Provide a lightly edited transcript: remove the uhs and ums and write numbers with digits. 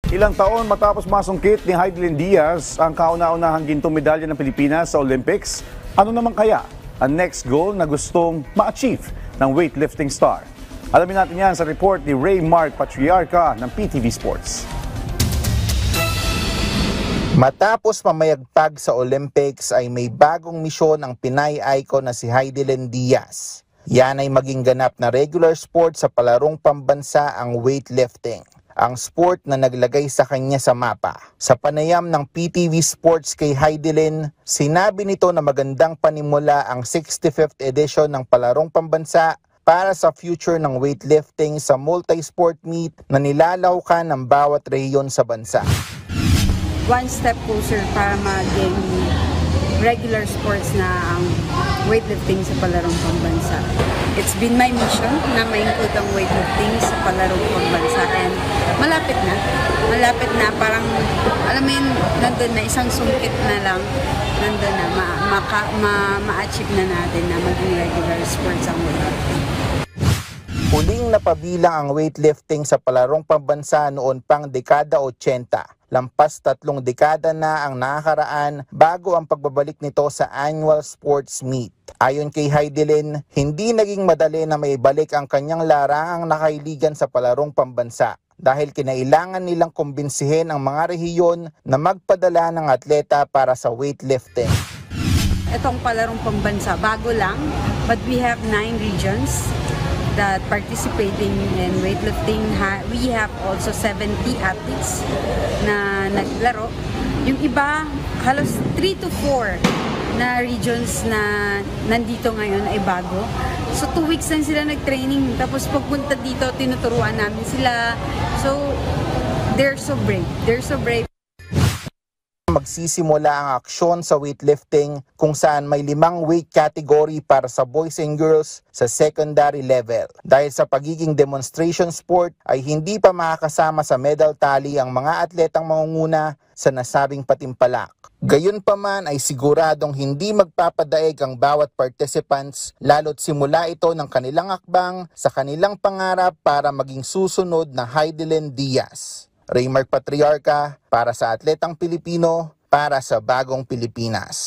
Ilang taon matapos masungkit ni Heidelin Diaz ang kauna-unahang gintong medalya ng Pilipinas sa Olympics, ano naman kaya ang next goal na gustong ma-achieve ng weightlifting star? Alamin natin yan sa report ni Ray Mark Patriarca ng PTV Sports. Matapos mamayagpag sa Olympics ay may bagong misyon ang Pinay icon na si Heidelin Diaz. Yan ay maging ganap na regular sport sa palarong pambansa ang weightlifting, ang sport na naglagay sa kanya sa mapa. Sa panayam ng PTV Sports kay Heidelin, sinabi nito na magandang panimula ang 65th edition ng palarong pambansa para sa future ng weightlifting sa multi-sport meet na nilalawkan ng bawat rehiyon sa bansa. One step closer para maging regular sports na ang weightlifting sa palarong pambansa. It's been my mission na ma-include ang weightlifting sa palarong pambansa, and malapit na, parang alam mo yun, nandun na, isang sungkit na lang, nandun na, ma-achieve na natin na maging regular sports ang weightlifting. Huling napabilang ang weightlifting sa palarong pambansa noon pang dekada 80. Lampas 3 dekada na ang nakakaraan bago ang pagbabalik nito sa annual sports meet. Ayon kay Heidelin, hindi naging madali na maibalik ang kanyang larangang nakailigan sa palarong pambansa dahil kinailangan nilang kumbinsihin ang mga rehiyon na magpadala ng atleta para sa weightlifting. Itong palarong pambansa, bago lang, but we have 9 regions that participating in weightlifting. We have also 70 athletes na naglaro. Yung iba, halos 3 to 4 na regions na nandito ngayon ay bago. So 2 weeks lang sila nag-training. Tapos pagpunta dito, tinuturuan namin sila. So they're so brave. They're so brave. Magsisimula ang aksyon sa weightlifting kung saan may 5 weight category para sa boys and girls sa secondary level. Dahil sa pagiging demonstration sport ay hindi pa makakasama sa medal tally ang mga atletang mangunguna sa nasabing patimpalak. Gayunpaman ay siguradong hindi magpapadaig ang bawat participants lalo't simula ito ng kanilang akbang sa kanilang pangarap para maging susunod na Heidelin Diaz. Ray Mark Patriarca para sa Atletang Pilipino, para sa Bagong Pilipinas.